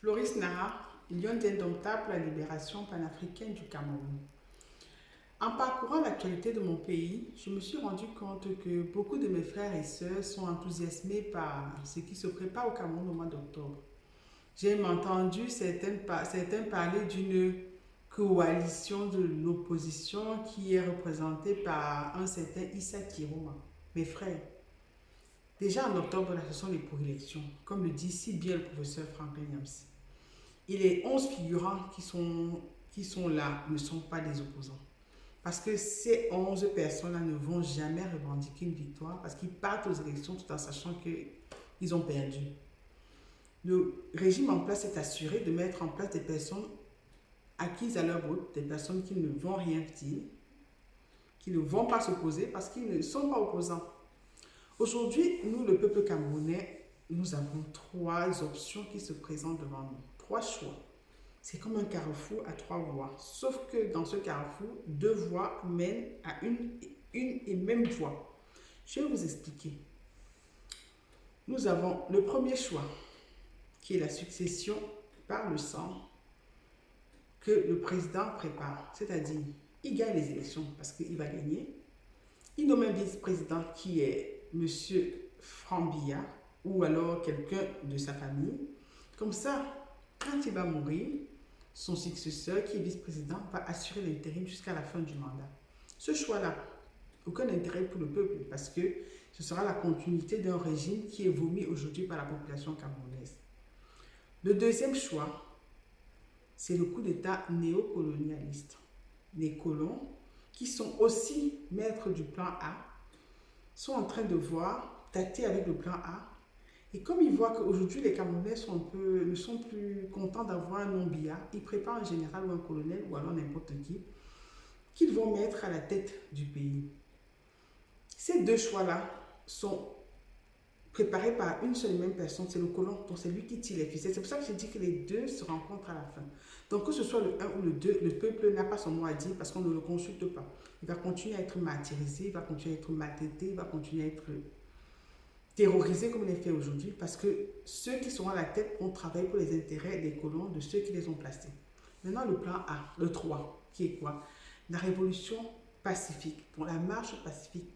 Floris Nara, lion indomptable la libération panafricaine du Cameroun. En parcourant l'actualité de mon pays, je me suis rendu compte que beaucoup de mes frères et sœurs sont enthousiasmés par ce qui se prépare au Cameroun au mois d'octobre. J'ai entendu certains parler d'une coalition de l'opposition qui est représentée par un certain Issa Kiroma. Mes frères, déjà en octobre, là, ce sont les préélections, comme le dit si bien le professeur Franklin Yamsi. Et les 11 figurants qui sont là ne sont pas des opposants. Parce que ces 11 personnes-là ne vont jamais revendiquer une victoire parce qu'ils partent aux élections tout en sachant qu'ils ont perdu. Le régime en place est assuré de mettre en place des personnes acquises à leur vote, des personnes qui ne vont rien dire, qui ne vont pas s'opposer parce qu'ils ne sont pas opposants. Aujourd'hui, nous, le peuple camerounais, nous avons trois options qui se présentent devant nous. Trois choix. C'est comme un carrefour à trois voies. Sauf que dans ce carrefour, deux voies mènent à une et même voie. Je vais vous expliquer. Nous avons le premier choix, qui est la succession par le sang que le président prépare. C'est-à-dire, il gagne les élections parce qu'il va gagner. Il nomme un vice-président qui est M. Frambilla ou alors quelqu'un de sa famille. Comme ça, quand il va mourir, son successeur, qui est vice-président, va assurer l'intérim jusqu'à la fin du mandat. Ce choix-là, aucun intérêt pour le peuple parce que ce sera la continuité d'un régime qui est vomi aujourd'hui par la population camerounaise. Le deuxième choix, c'est le coup d'État néocolonialiste. Les colons, qui sont aussi maîtres du plan A, sont en train de voir, tâter avec le plan A. Et comme ils voient qu'aujourd'hui les Camerounais ne sont plus contents d'avoir un nom BIA, ils préparent un général ou un colonel ou alors n'importe qui, qu'ils vont mettre à la tête du pays. Ces deux choix-là sont préparés par une seule et même personne, c'est le colon, donc c'est lui qui tire les ficelles. C'est pour ça que j'ai dit que les deux se rencontrent à la fin. Donc que ce soit le 1 ou le 2, le peuple n'a pas son mot à dire parce qu'on ne le consulte pas. Il va continuer à être martyrisé, il va continuer à être maltraité, il va continuer à être terrorisés comme il est fait aujourd'hui parce que ceux qui sont à la tête vont travailler pour les intérêts des colons de ceux qui les ont placés. Maintenant, le plan A, le 3, qui est quoi? La révolution pacifique, pour la marche pacifique,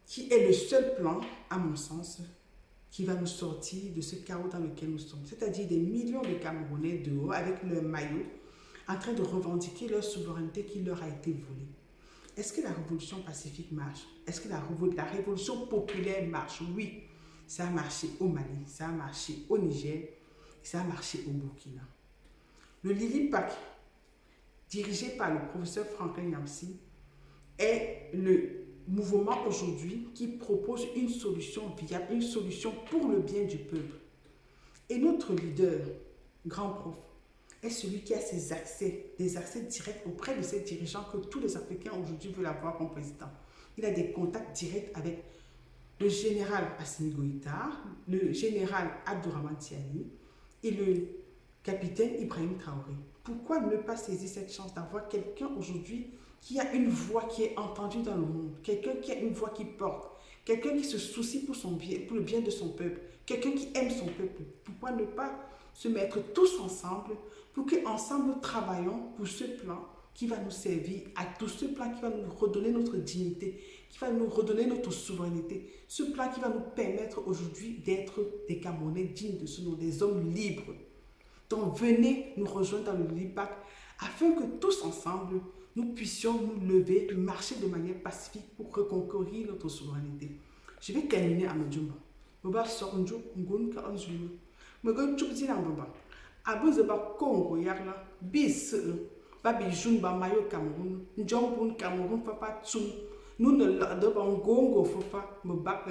qui est le seul plan, à mon sens, qui va nous sortir de ce chaos dans lequel nous sommes. C'est-à-dire des millions de Camerounais dehors avec leur maillot en train de revendiquer leur souveraineté qui leur a été volée. Est-ce que la révolution pacifique marche? Est-ce que la révolution populaire marche? Oui, ça a marché au Mali, ça a marché au Niger, ça a marché au Burkina. Le Lili Pack, dirigé par le professeur Franklin Yamsi, est le mouvement aujourd'hui qui propose une solution viable, une solution pour le bien du peuple. Et notre leader, grand prof, est celui qui a des accès directs auprès de ces dirigeants que tous les Africains aujourd'hui veulent avoir comme président. Il a des contacts directs avec le général Assimi Goïta, le général Abdourahmane Tiani et le capitaine Ibrahim Traoré. Pourquoi ne pas saisir cette chance d'avoir quelqu'un aujourd'hui qui a une voix qui est entendue dans le monde, quelqu'un qui a une voix qui porte, quelqu'un qui se soucie pour le bien de son peuple, quelqu'un qui aime son peuple. Pourquoi ne pas se mettre tous ensemble pour qu'ensemble nous travaillons pour ce plan qui va nous servir à tous, ce plan qui va nous redonner notre dignité, qui va nous redonner notre souveraineté, ce plan qui va nous permettre aujourd'hui d'être des Camerounais dignes de ce nom, des hommes libres. Donc venez nous rejoindre dans le LIPAC afin que tous ensemble nous puissions nous lever, marcher de manière pacifique pour reconquérir notre souveraineté. Je vais terminer à Medjumba. Boba Sornjo, Ngun Ka Onzulu. Megon Chubzi Nambaba. Abouze ba Congo Yarla, Bis, Babi ba Mayo Cameroun, Njambun Cameroun Papa Tsum. Nous ne l'adopons Gongo Fofa, me back